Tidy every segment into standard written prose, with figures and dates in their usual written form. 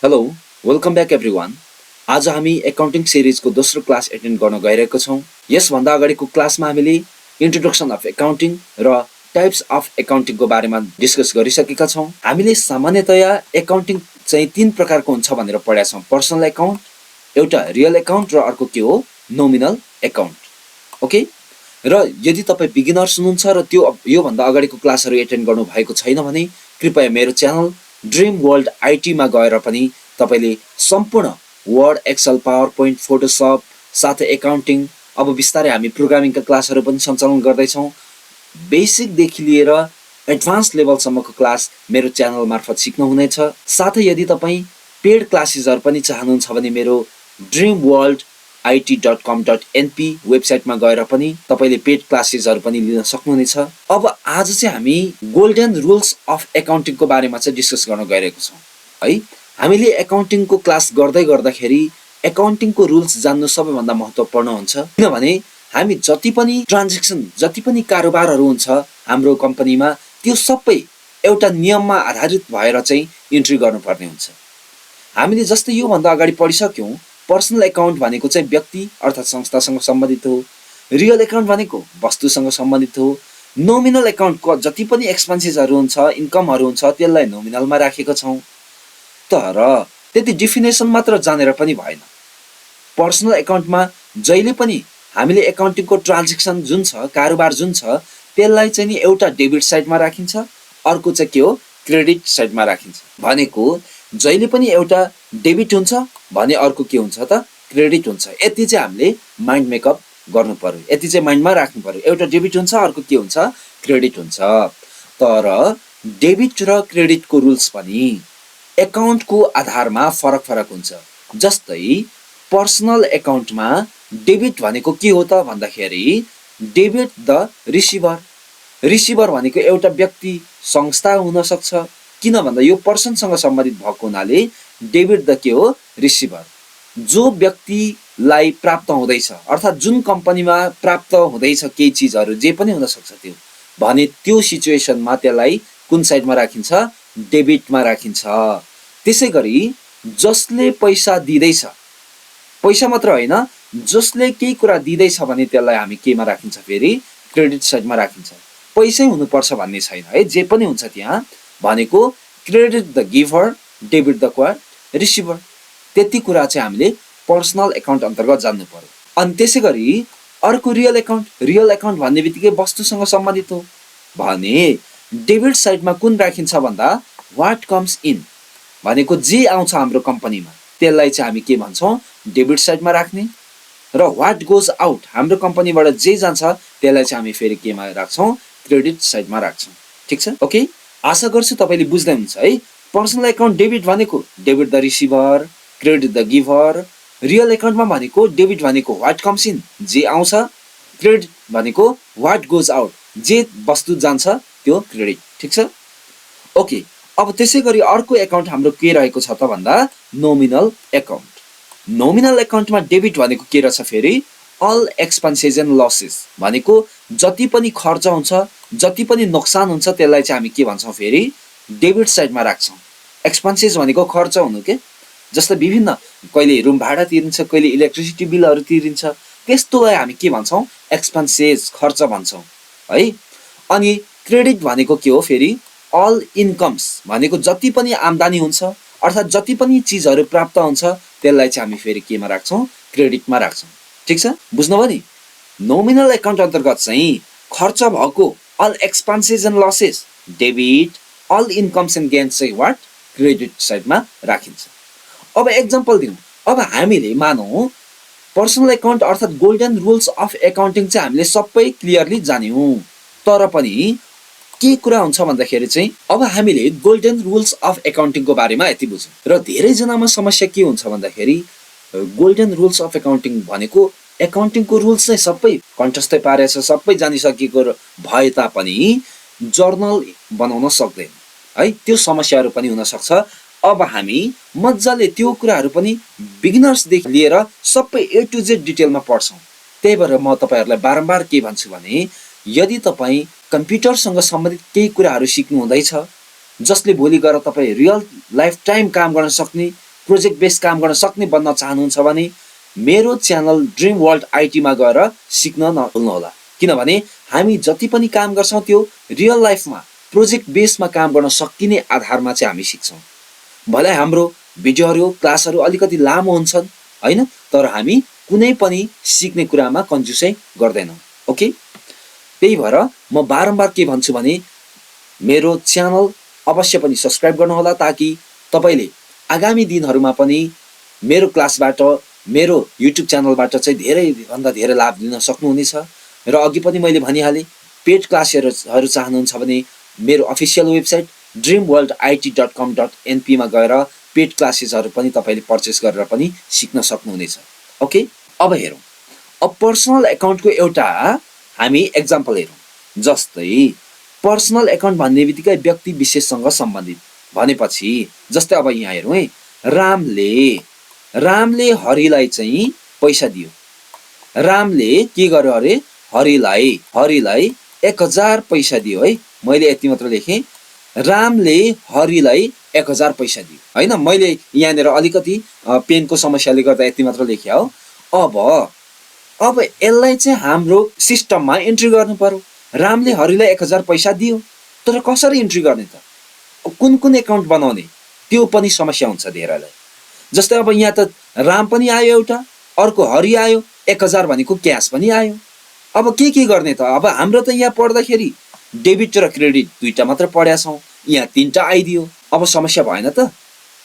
Hello, welcome back everyone. आज हामी accounting सिरिजको दोस्रो क्लास एटेन्ड गर्न गइरहेको छौँ। यसभन्दा अगाडिको क्लासमा हामीले इन्ट्रोडक्सन अफ एकाउन्टिङ र टाइप्स अफ एकाउन्टिङको बारेमा डिस्कस गरिसकेका छौँ। हामीले सामान्यतया एकाउन्टिङ चाहिँ तीन प्रकारको हुन्छ भनेर पढेका छौँ। पर्सनल एकाउन्ट, एउटा रियल एकाउन्ट र अर्को के हो नोमिनल एकाउन्ट। ओके, र यदि तपाईँ बिगिनर्स हुनुहुन्छ र योभन्दा अगाडिको क्लासहरू एटेन्ड गर्नु भएको छैन भने कृपया मेरो च्यानल ड्रिम वर्ल्ड आइटीमा गएर पनि तपाईले सम्पूर्ण word, Excel, PowerPoint, Photoshop साथै एकाउन्टिङ, अब बिस्तारै हामी प्रोग्रामिङका क्लासहरू पनि सञ्चालन गर्दैछौँ। बेसिकदेखि लिएर एडभान्स लेभलसम्मको क्लास मेरो च्यानल मार्फत सिक्नुहुनेछ। साथै यदि तपाईँ पेड क्लासेसहरू पनि चाहनुहुन्छ भने मेरो dreamworldit.com.np वेबसाइटमा गएर पनि तपाईले पेड क्लासेसहरू पनि लिन सक्नुहुनेछ। अब आज चाहिँ हामी गोल्डन रुल्स अफ एकाउन्टिङको बारेमा चाहिँ डिस्कस गर्न गइरहेको छौँ है। हामीले एकाउन्टिङको क्लास गर्दाखेरि एकाउन्टिङको रुल्स जान्नु सबैभन्दा महत्त्वपूर्ण हुन्छ, किनभने हामी जति पनि ट्रान्ज्याक्सन, जति पनि कारोबारहरू हुन्छ हाम्रो कम्पनीमा, त्यो सबै एउटा नियममा आधारित भएर चाहिँ इन्ट्री गर्नुपर्ने हुन्छ। हामीले जस्तै योभन्दा अगाडि पढिसक्यौँ, पर्सनल एकाउन्ट भनेको चाहिँ व्यक्ति अर्थात् संस्थासँग सम्बन्धित हो। रियल एकाउन्ट भनेको वस्तुसँग सम्बन्धित हो। नोमिनल एकाउन्टको जति पनि एक्सपेन्सेसहरू हुन्छ, इन्कमहरू हुन्छ, त्यसलाई नोमिनलमा राखेका छौँ। तर त्यति डिफिनेसन मात्र जानेर पनि भएन। पर्सनल एकाउन्टमा जहिले पनि हामीले एकाउन्टिङको ट्रान्ज्याक्सन जुन छ, कारोबार जुन छ, त्यसलाई चाहिँ नि एउटा डेबिट साइडमा राखिन्छ, अर्को चाहिँ के हो क्रेडिट साइडमा राखिन्छ। भनेको जहिले पनि एउटा डेबिट हुन्छ भने अर्को के हुन्छ त क्रेडिट हुन्छ। यति चाहिँ हामीले माइन्ड मेकअप गर्नु पर्यो, यति चाहिँ माइन्डमा राख्नु पर्यो। एउटा डेबिट हुन्छ, अर्को के हुन्छ क्रेडिट हुन्छ। तर डेबिट र क्रेडिटको रुल्स पनि एकाउन्टको आधारमा फरक फरक हुन्छ। जस्तै पर्सनल एकाउन्टमा डेबिट भनेको के हो त भन्दाखेरि डेबिट द रिसिभर। रिसिभर भनेको एउटा व्यक्ति, संस्था हुन सक्छ, किन भन्दा यो पर्सनसँग सम्बन्धित भएको हुनाले डेबिट द के हो रिसिभर। जो व्यक्तिलाई प्राप्त हुँदैछ अर्थात् जुन कम्पनीमा प्राप्त हुँदैछ केही चिजहरू, जे पनि हुन सक्छ त्यो, भने त्यो सिचुएसनमा त्यसलाई कुन साइडमा राखिन्छ डेबिटमा राखिन्छ। त्यसै गरी जसले पैसा दिँदैछ, पैसा मात्र होइन, जसले केही कुरा दिँदैछ भने त्यसलाई हामी केमा राखिन्छ फेरि क्रेडिट साइडमा राखिन्छ। पैसै हुनुपर्छ भन्ने छैन है, जे पनि हुन्छ त्यहाँ। भनेको credit the giver, debit the receiver. त्यति कुरा चाहिँ हामीले पर्सनल एकाउन्ट अन्तर्गत जान्नु पर्यो। अनि त्यसै गरी अर्को रियल एकाउन्ट। रियल एकाउन्ट भन्ने बित्तिकै वस्तुसँग सम्बन्धित हो भने डेबिट साइडमा कुन राखिन्छ भन्दा वाट कम्स इन भनेको जे आउँछ हाम्रो कम्पनीमा त्यसलाई चाहिँ हामी के भन्छौँ डेबिट साइडमा राख्ने, र वाट गोज आउट हाम्रो कम्पनीबाट जे जान्छ त्यसलाई चाहिँ हामी फेरि केमा राख्छौँ क्रेडिट साइडमा राख्छौँ। ठिक छ, ओके। आशा गर्छु तपाईँले बुझ्दै हुनुहुन्छ है। पर्सनल एकाउन्ट डेबिट भनेको debit the receiver, credit the giver. Real एकाउन्टमा भनेको डेबिट भनेको वाट कम्स इन जे आउँछ, क्रेडिट भनेको वाट गोज आउट जे वस्तु जान्छ त्यो क्रेडिट। ठिक छ, ओके। अब त्यसै गरी अर्को एकाउन्ट हाम्रो के रहेको छ त भन्दा नोमिनल एकाउन्ट। नोमिनल एकाउन्टमा डेबिट भनेको के रहेछ फेरि अल एक्सपेन्सेस एन्ड लसेस भनेको जति पनि खर्च हुन्छ, जति पनि नोक्सान हुन्छ त्यसलाई चाहिँ हामी के भन्छौँ फेरि डेबिट साइडमा राख्छौँ। एक्सपेन्सेस भनेको खर्च हुनु के, जस्तै विभिन्न कहिले रुम भाडा तिरिन्छ, कहिले इलेक्ट्रिसिटी बिलहरू तिरिन्छ, त्यस्तोलाई हामी के भन्छौँ एक्सपेन्सेस, खर्च भन्छौँ है। अनि क्रेडिट भनेको के हो फेरि अल इन्कम्स भनेको जति पनि आम्दानी हुन्छ अर्थात् जति पनि चिजहरू प्राप्त हुन्छ त्यसलाई चाहिँ हामी फेरि केमा राख्छौँ क्रेडिटमा राख्छौँ। ठिक छ, बुझ्नुभयो नि। नोमिनल एकाउन्ट अन्तर्गत चाहिँ खर्च भएको all expenses and losses debit, all incomes and gains चाहिँ वाट क्रेडिट साइडमा राखिन्छ। अब एक्जाम्पल दिउँ। अब हामीले मानौँ पर्सनल एकाउन्ट अर्थात् गोल्डन रुल्स अफ एकाउन्टिङ चाहिँ हामीले सबै क्लियरली जान्यौँ, तर पनि के कुरा हुन्छ भन्दाखेरि चाहिँ अब हामीले गोल्डन रुल्स अफ एकाउन्टिङको बारेमा यति बुझ्यौँ, र धेरैजनामा समस्या के हुन्छ भन्दाखेरि गोल्डन रुल्स अफ एकाउन्टिङ भनेको एकाउन्टिङको रुल्स चाहिँ सबै कन्ठस्थै पारेछ, सबै जानिसकेको भए तापनि जर्नल बनाउन सक्दैन है। त्यो समस्याहरू पनि हुन सक्छ। अब हामी मजाले त्यो कुराहरू पनि बिगिनर्सदेखि लिएर सबै ए टु जेड डिटेलमा पढ्छौँ। त्यही भएर म तपाईँहरूलाई बारम्बार के भन्छु भने यदि तपाईँ कम्प्युटरसँग सम्बन्धित केही कुराहरू सिक्नु हुँदैछ, जसले भोलि गएर तपाईँ रियल लाइफ टाइम काम गर्न सक्ने प्रोजेक्ट बेस्ड काम गर्न सक्ने बन्न चाहनुहुन्छ भने मेरो च्यानल ड्रिम वर्ल्ड आईटी मा गएर सिक्न नभुल्नुहोला। किनभने हामी जति पनि काम गर्छौं त्यो रियल लाइफमा प्रोजेक्ट बेस्डमा काम गर्न सकिने आधारमा चाहिँ हामी सिक्छौं। भले हाम्रो भिडियोहरू क्लासहरू अलिकति लामो हुन्छन् हैन, तर हामी कुनै पनि सिक्ने कुरामा कन्जुसै गर्दैनौं। ओके, त्यही भएर म बारम्बार के भन्छु भने मेरो च्यानल अवश्य पनि सब्स्क्राइब गर्नुहोला, ताकि तपाईले आगामी दिनहरुमा पनि मेरो क्लासबाट मेरो युट्युब च्यानलबाट चाहिँ धेरै भन्दा धेरै लाभ लिन सक्नुहुनेछ। र अघि पनि मैले भनिहाले, पेड क्लासहरु चाहनुहुन्छ भने मेरो अफिसियल वेबसाइट dreamworldit.com.np मा गएर पेड क्लासेसहरु पनि तपाईले पर्चेस गरेर पनि सिक्न सक्नुहुनेछ। ओके, अब हेरौं। अब पर्सनल एकाउन्टको एउटा हामी एक्जाम्पल हेरौं। जस्तै पर्सनल एकाउन्ट भन्ने बित्तिकै व्यक्ति विशेषसँग सम्बन्धित भनेपछि जस्तै अब यहाँ हेरौं है, रामले हरिलाई चाहिँ पैसा दियो। रामले के गर्यो अरे, हरिलाई 1000 पैसा दियो है। मैले यति मात्र लेखेँ, रामले हरिलाई 1000 पैसा दियो हैन। मैले यहाँनेर अलिकति पेनको समस्याले गर्दा यति मात्र लेखे हो। अब यसलाई चाहिँ हाम्रो सिस्टममा इन्ट्री गर्नु पर्यो। रामले हरिलाई 1000 पैसा दियो, तर कसरी इन्ट्री गर्ने त? कुन एकाउन्ट बनाउने त्यो पनि समस्या हुन्छ धेरैलाई। जस्तै अब यहाँ त राम पनि आयो एउटा, अर्को हरि आयो, 1000 भनेको क्याश पनि आयो। अब के गर्ने त? अब हाम्रो त यहाँ पढ्दाखेरि डेबिट र क्रेडिट दुईटा मात्र पढ्या छौं, यहाँ तीनटा आइदियो। अब समस्या भएन त?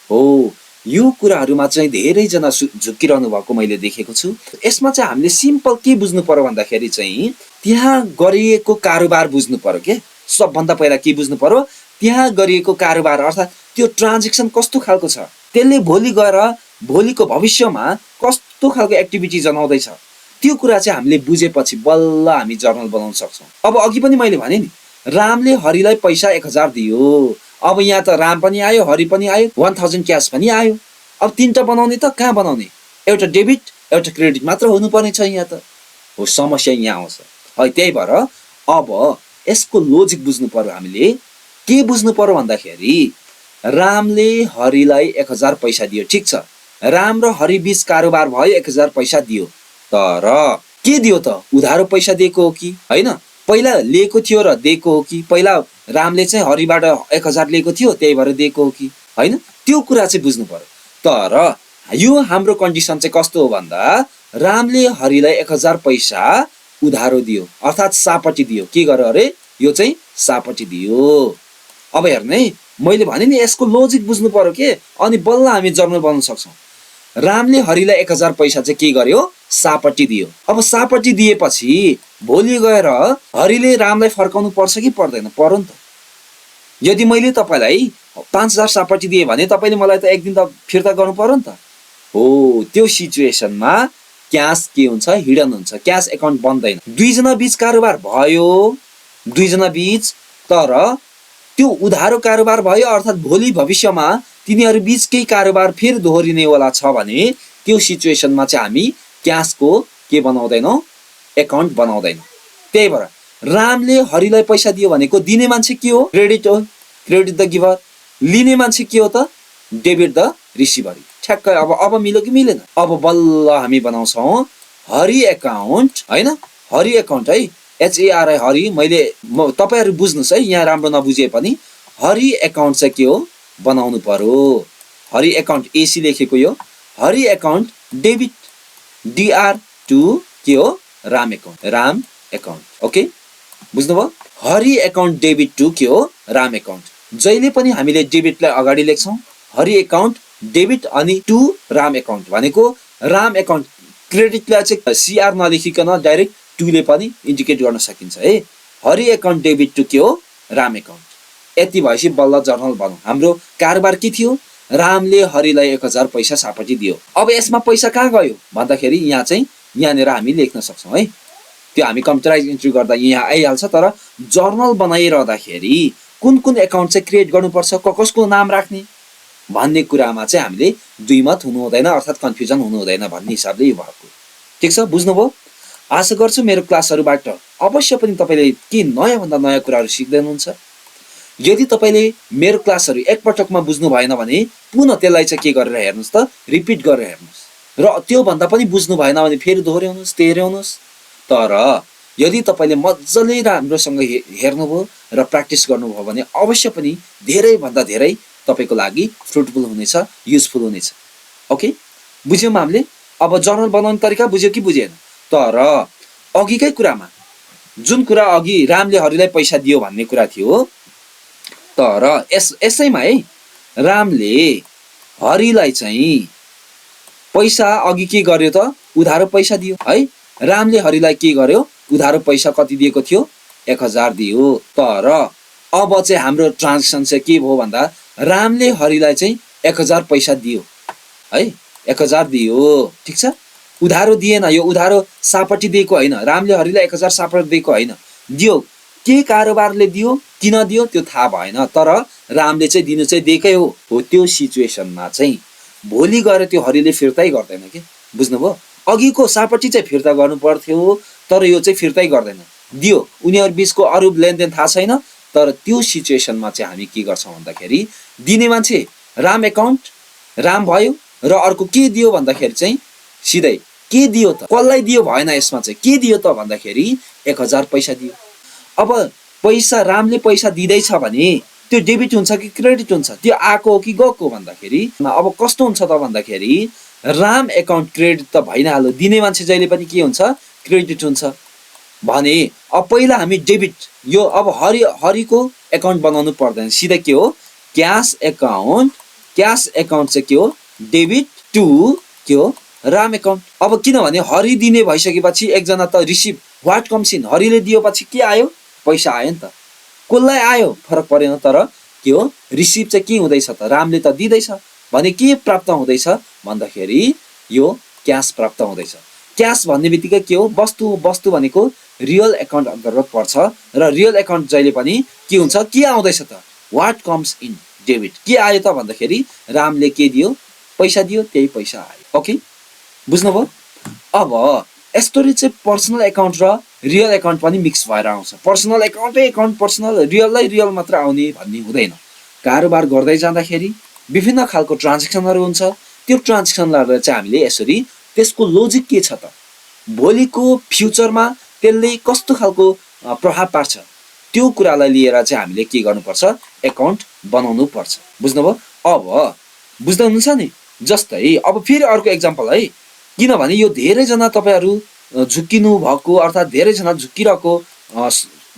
हो, यो कुराहरुमा चाहिँ धेरै जना झुकिरहनु भएको मैले देखेको छु। यसमा चाहिँ हामीले सिम्पल के बुझ्नु पर्यो भन्दाखेरि चाहिँ त्यहाँ गरिएको कारोबार बुझ्नु पर्यो के। सबभन्दा पहिला के बुझ्नु पर्यो, त्यहाँ गरिएको कारोबार अर्थात त्यो ट्रान्ज्याक्सन कस्तो खालको छ, त्यसले भोलि गएर भोलिको भविष्यमा कस्तो खालको एक्टिभिटी जनाउँदैछ, त्यो कुरा चाहिँ हामीले बुझेपछि बल्ल हामी जर्नल बनाउन सक्छौं। अब अघि पनि मैले भने नि, रामले हरिलाई पैसा 1000 दियो। अब यहाँ त राम पनि आयो, हरि पनि आयो, 1000 क्याश पनि आयो। अब तीनटा बनाउने त कहाँ बनाउने? एउटा डेबिट एउटा क्रेडिट मात्र हुनुपर्ने छ यहाँ त। हो, समस्या यहाँ आउँछ है। त्यही भएर अब यसको लोजिक बुझ्नु पर्यो। हामीले के बुझ्नु पर्यो भन्दाखेरि रामले हरिलाई 1000 पैसा दियो, ठीक छ। राम र हरि बीच कारोबार भयो, 1000 पैसा दियो। तर के दियो त? उधारो पैसा दिएको हो कि हैन? पहिला लिएको थियो र दिएको हो कि? पहिला रामले चाहिँ हरिबाट 1000 लिएको थियो, त्यही भएर दिएको हो कि हैन? त्यो कुरा चाहिँ बुझ्नु पर्यो। तर यो हाम्रो कन्डिसन चाहिँ कस्तो हो भन्दा रामले हरिलाई 1000 पैसा उधारो दियो, अर्थात सापटी दियो। के गर्यो अरे? यो चाहिँ सापटी दियो। अब हेर्नु है, मैले भने नि यसको लोजिक बुझ्नु पर्यो के, अनि बल्ल हामी जर्नल बनाउन सक्छौं। रामले हरिलाई 1000 पैसा चाहिँ के गर्यो? सापटी दियो। अब सापटी दिएपछि भोलि गएर हरिले रामलाई फर्काउनु पर्छ कि पर्दैन? पर्यो नि त। यदि मैले तपाईलाई 5000 सापटी दिए भने तपाईले मलाई त एक दिन त फिर्ता गर्नु पर्यो नि त। हो, त्यो सिचुएसनमा क्याश के हुन्छ? हिडन हुन्छ, क्याश एकाउन्ट बन्दैन। दुई जना बीच कारोबार भयो, दुई जना बीच, तर त्यो उधारो कारोबार भयो, अर्थात भोलि भविष्यमा तिनीहरु बीच केही कारोबार फेरि दोहोरिने वाला छ भने त्यो सिचुएसनमा चाहिँ हामी क्याशको के बनाउँदैनौं? एकाउन्ट बनाउँदैनौं। त्यही भएर रामले हरिलाई पैसा दियो भनेको दिने मान्छे के हो? क्रेडिट हो, क्रेडिट द गिभर। लिने मान्छे के हो त? Debit the receiver. ठ्याक्कै। अब मिल्यो कि मिलेन? अब बल्ल हामी बनाउँछौं हरि एकाउन्ट हैन, हरि एकाउन्ट है, HARI हरि। तपाईहरु बुझ्नुस् है, यहाँ राम्रो नबुझे पनि हरि एकाउन्ट चाहिँ के हो बनाउनु पर्यो। हरि एकाउन्ट AC लेखेको यो Hari account debit DR to के हो? Ram account, Ram account. Okay, बुझ्नुभयो? हरि एकाउन्ट डेबिट टु के हो? राम एकाउन्ट। जहिले पनि हामीले डेबिटलाई अगाडि लेख्छौं, हरि एकाउन्ट डेबिट अनि टु राम एकाउन्ट भनेको राम एकाउन्ट। क्रेडिटलाई चाहिँ CR नलेखिकन डाइरेक्ट टुले पनि इन्डिकेट गर्न सकिन्छ है। हरि एकाउन्ट डेबिट टु के हो? राम एकाउन्ट। यति भएपछि बल्ल जर्नल बनाऊ। हाम्रो कारोबार के थियो? रामले हरिलाई 1000 पैसा सापटी दियो। अब यसमा पैसा कहाँ गयो भन्दाखेरि यहाँ चाहिँ यहाँनेर हामी लेख्न सक्छौं है। त्यो हामी कम्प्युटराइज इन्ट्री गर्दा यहाँ आइहाल्छ। तर जर्नल बनाइरहँदाखेरि कुन एकाउन्ट चाहिँ क्रिएट गर्नुपर्छ, कसको नाम राख्ने भन्ने कुरामा चाहिँ हामीले दुईमत हुनु हुँदैन, अर्थात कन्फ्युजन हुनु हुँदैन भन्ने हिसाबले यो भएको। ठीक छ, बुझ्नुभयो? आशा गर्छु मेरो क्लासहरुबाट अवश्य पनि तपाईले के नयाँ भन्दा नयाँ कुराहरु सिक्दै हुनुहुन्छ। यदि तपाईले मेरो क्लासहरु एकपटकमा बुझ्नु भएन भने पुनः त्यसलाई चाहिँ के गरेर हेर्नुस् त रिपिट गरेर हेर्नुस् र त्यो भन्दा पनि बुझ्नु भएन भने फेरि दोहोर्याउनुस् तेर्याउनुस्। तर यदि तपाईले मज्जाले राम्रोसँग हेर्नुभयो र प्र्याक्टिस गर्नुभयो भने अवश्य पनि धेरै भन्दा धेरै तपाईको लागि फ्रुटफुल हुनेछ, युजफुल हुनेछ। ओके, बुझ्यौं हामीले? अब जर्नल बनाउने तरिका बुझ्यो कि बुझेन? तर अघिकै कुरामा जुन कुरा अघि रामले हरिलाई पैसा दियो भन्ने कुरा थियो, तर यसैमा है रामले हरिलाई चाहिँ पैसा अघि के गर्यो त उधारो पैसा दियो है। रामले हरिलाई के गर्यो उधारो पैसा कति दिएको थियो 1000 दियो। तर अब चाहिँ हाम्रो ट्रान्जेक्सन चाहिँ के भयो भन्दा रामले हरिलाई चाहिँ 1000 पैसा दियो है, 1000 दियो। ठीक छ, उधारो दिएन, यो उधारो सापट्टि दिएको हैन, रामले हरिलाई 1000 सापट्टि दिएको हैन, दियो। के कारोबारले दियो किन दियो त्यो थाहा भएन, तर रामले चाहिँ दिनु चाहिँ दिएकै हो। त्यो सिचुएसनमा चाहिँ भोलि गएर त्यो हरिले फिर्तै गर्दैन के, बुझ्नुभयो? अघिको सापट्टि चाहिँ फिर्ता गर्नु पर्थ्यो, तर यो चाहिँ फिर्तै गर्दैन, दियो। उनीहरु बीचको अरु लेनदेन थाहा छैन, तर त्यो सिचुएसनमा चाहिँ हामी के गर्छौं भन्दाखेरि दिने मान्छे राम एकाउन्ट राम भयो र अर्को के दियो भन्दाखेरि चाहिँ सिधै के दियो त, कसलाई दियो भएन, यसमा चाहिँ के दियो त भन्दाखेरि 1000 पैसा दियो। अब पैसा रामले पैसा दिँदैछ भने त्यो डेबिट हुन्छ कि क्रेडिट हुन्छ, त्यो आएको हो कि गएको भन्दाखेरि अब कस्तो हुन्छ त भन्दाखेरि राम एकाउन्ट क्रेडिट त भइनहाल्यो, दिने मान्छे जहिले पनि के हुन्छ क्रेडिट हुन्छ भने अब पहिला हामी डेबिट यो अब हरिको एकाउन्ट बनाउनु पर्दैन, सिधै के हो क्याश एकाउन्ट चाहिँ के हो डेबिट टु के हो राम एकाउन्ट। अब किनभने हरि दिने भइसकेपछि एकजना त रिसिभ व्हाट कम्स इन, हरिले दिएपछि के आयो पैसा आयो नि त, कसलाई आयो फरक परेन, तर के हो रिसिभ चाहिँ के हुँदैछ त रामले त दिँदैछ भने के प्राप्त हुँदैछ भन्दाखेरि यो क्याश प्राप्त हुँदैछ। क्याश भन्ने बित्तिकै के हो वस्तु भनेको रियल एकाउन्ट अन्तर्गत पर्छ र रियल एकाउन्ट जहिले पनि के हुन्छ के आउँदैछ त व्हाट कम्स इन डेबिट, के आयो त भन्दाखेरि रामले के दियो पैसा दियो, त्यही पैसा आयो। ओके, बुझ्नुभयो? अब यसरी चाहिँ पर्सनल एकाउन्ट र रियल एकाउन्ट पनि मिक्स भएर आउँछ। पर्सनल एकाउन्टै एकाउन्ट पर्सनल, रियललाई रियल मात्र आउने भन्ने हुँदैन। कारोबार गर्दै जाँदाखेरि विभिन्न खालको ट्रान्जेक्सनहरु हुन्छ, त्यो ट्रान्जेक्सनहरुलाई चाहिँ हामीले यसरी त्यसको लोजिक के छ त, भोलिको फ्युचरमा त्यसले कस्तो खालको प्रभाव पार्छ, त्यो कुरालाई लिएर चाहिँ हामीले के गर्नुपर्छ एकाउन्ट बनाउनु पर्छ। बुझ्नुभयो? अब बुझ्दै हुनुहुन्छ नि? जस्तै अब फेरि अर्को एक्जाम्पल है, किनभने यो धेरै जना तपाईहरु झुक्किनु भएको अर्थात धेरै जना झुक्किरहेको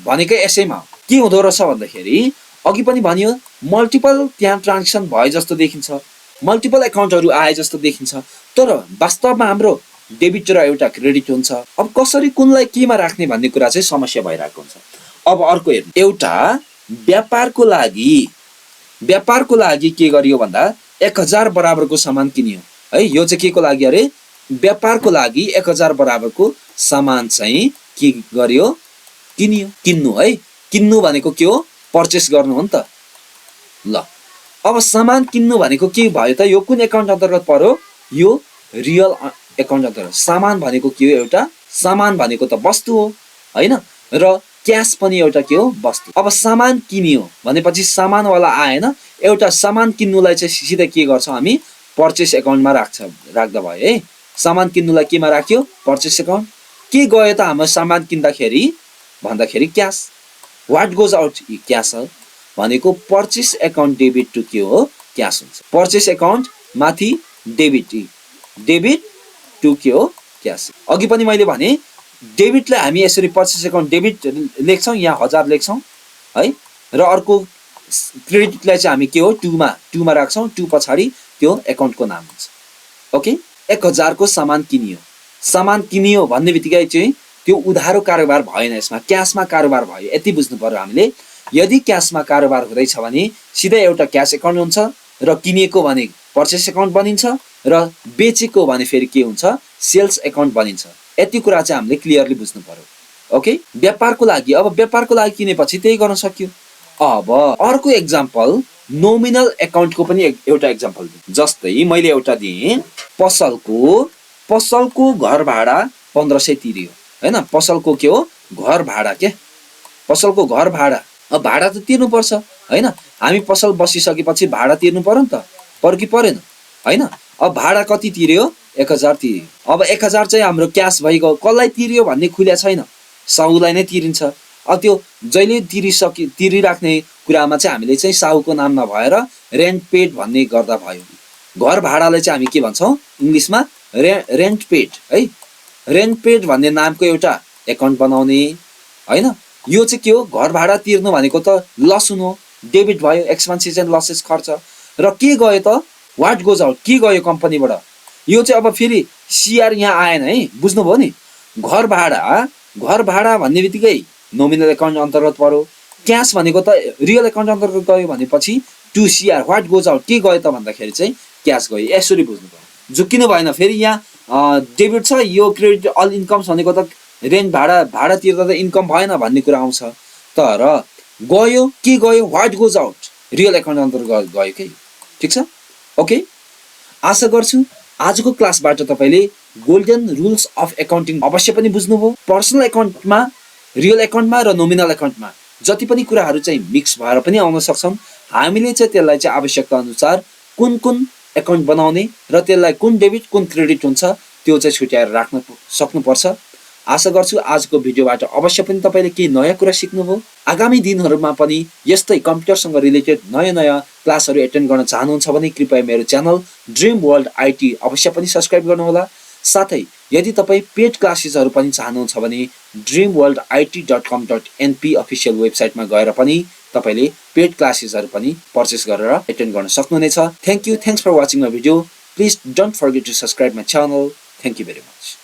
भनेकै यसैमा के हुँदो रहेछ भन्दाखेरि अघि पनि भनियो मल्टिपल त्यहाँ ट्रान्जेक्सन भए जस्तो देखिन्छ, मल्टिपल एकाउन्टहरु आए जस्तो देखिन्छ, तर वास्तवमा हाम्रो डेबिट र एउटा क्रेडिट हुन्छ। अब कसरी कुनलाई केमा राख्ने भन्ने कुरा चाहिँ समस्या भइरहेको हुन्छ। अब अर्को हेर्नु, एउटा व्यापारको लागि के गरियो भन्दा 1000 बराबरको सामान किनियो है। यो चाहिँ केको लागि अरे व्यापारको लागि 1000 बराबरको सामान चाहिँ के गरियो किन्नु है। किन्नु भनेको के हो पर्चेस गर्नु हो नि त। ल अब सामान किन्नु भनेको के भयो त, यो कुन एकाउन्ट अन्तर्गत पर्यो, यो रियल एकाउन्ट अन्तर्गत। सामान भनेको के हो, एउटा सामान भनेको त वस्तु हो हैन, र क्याश पनि एउटा के हो वस्तु। अब सामान किनियो भनेपछि सामानवाला आएन, एउटा सामान किन्नुलाई चाहिँ सिधै के गर्छौं हामी पर्चेस एकाउन्टमा राख्दा भयो है। सामान किन्नुलाई केमा राख्यो पर्चेस एकाउन्ट। के गयो त हाम्रो सामान किन्दाखेरि भन्दाखेरि cash, what goes out cash हो भनेको पर्चेस एकाउन्ट डेबिट टु के हो क्याश हुन्छ। पर्चेस एकाउन्ट माथि डेबिट टु के हो क्याश। अघि पनि मैले भने डेबिटलाई हामी यसरी पर्चेस एकाउन्ट डेबिट लेख्छौं, यहाँ 1000 लेख्छौं है, र अर्को क्रेडिटलाई चाहिँ हामी के हो टुमा राख्छौं, टु पछाडी त्यो एकाउन्टको नाम हुन्छ। ओके, 1000 को सामान किनियो भन्ने बित्तिकै चाहिँ त्यो उधारो कारोबार भएन, यसमा क्याशमा कारोबार भयो। यति बुझ्नु पर्यो हामीले। यदि क्याशमा कारोबार हुँदैछ भने सिधै एउटा क्याश एकाउन्ट हुन्छ, र किनिएको भने पर्चेस एकाउन्ट बनिन्छ, र बेचेको भने फेरि के हुन्छ सेल्स एकाउन्ट बनिन्छ। यति कुरा चाहिँ हामीले क्लियरली बुझ्नु पर्यो। ओके, व्यापारको लागि किनेपछि त्यही गर्न सक्यो। अब अर्को एक्जाम्पल नोमिनल एकाउन्टको पनि एउटा एक्जाम्पल दिए। जस्तै मैले एउटा दिएँ, पसलको घर भाडा 1500 तिर्यो हैन। पसलको के हो घर भाडा के, पसलको घर भाडा। अब भाडा त तिर्नु पर्छ, हैन। हामी पसल बसिसकेपछि भाडा तिर्नु पर्यो नि त, पर्यो कि परेन हैन। अब भाडा कति तिर्यो, 1000 तिर्यो। अब 1000 चाहिँ हाम्रो क्यास भइगयो, कसलाई तिर्यो भन्ने खुल्या छैन, साहुलाई नै तिरिन्छ। अब त्यो जहिले तिरिराख्ने कुरामा चाहिँ हामीले चाहिँ साहुको नाम नभएर रेन्ट पेड भन्ने गर्दा भयो। घर भाडालाई चाहिँ हामी के भन्छौँ इङ्ग्लिसमा, रेन्ट पेड है। रेन्ट पेड भन्ने नामको एउटा एकाउन्ट बनाउने हैन। यो चाहिँ के हो, घर भाडा तिर्नु भनेको त लस हुनु हो, डेबिट भयो, एक्सपेन्सेस एन्ड लसेस खर्च। र के गयो त, वाट गोज आउट, के गयो कम्पनीबाट, यो चाहिँ अब फेरि सिआर यहाँ आएन है, बुझ्नुभयो नि। घर भाडा भन्ने बित्तिकै नोमिनल एकाउन्ट अन्तर्गत पर्यो। क्यास भनेको त रियल एकाउन्ट अन्तर्गत गयो भनेपछि 2 CR, वाट गोज आउट, के गयो त भन्दाखेरि चाहिँ क्यास गयो। यसरी बुझ्नु पर्यो, झुक्किनु भएन। फेरि यहाँ डेबिट छ, यो क्रेडिट अल इन्कम्स भनेको त रेन्ट भाडा तिर्दा त इन्कम भएन भन्ने कुरा आउँछ। तर गयो, के गयो, what goes out, real account अन्तर्गत गयो कि। ठिक छ, ओके। आशा गर्छु आजको क्लासबाट तपाईँले गोल्डन रुल्स अफ एकाउन्टिङ अवश्य पनि बुझ्नुभयो। पर्सनल एकाउन्टमा, रियल एकाउन्टमा र नोमिनल एकाउन्टमा जति पनि कुराहरू चाहिँ मिक्स भएर पनि आउन सक्छन्। हामीले चाहिँ त्यसलाई चाहिँ आवश्यकता अनुसार कुन कुन एकाउन्ट बनाउने र त्यसलाई कुन डेबिट कुन क्रेडिट हुन्छ त्यो चाहिँ छुट्याएर राख्न सक्नुपर्छ। आशा गर्छु आजको भिडियोबाट अवश्य पनि तपाईँले केही नयाँ कुरा सिक्नुभयो। आगामी दिनहरूमा पनि यस्तै कम्प्युटरसँग रिलेटेड नयाँ क्लासहरू एटेन्ड गर्न चाहनुहुन्छ भने कृपया मेरो च्यानल ड्रिम वर्ल्ड आइटी अवश्य पनि सब्सक्राइब गर्नुहोला। साथै यदि तपाईँ पेड क्लासेसहरू पनि चाहनुहुन्छ भने dreamworldit.com.np अफिसियल वेबसाइटमा गएर पनि तपाईँले पेड क्लासेसहरू पनि पर्चेस गरेर एटेन्ड गर्न सक्नुहुनेछ। Thank you, thanks for watching my video. Please don't forget to subscribe my channel. Thank you very much.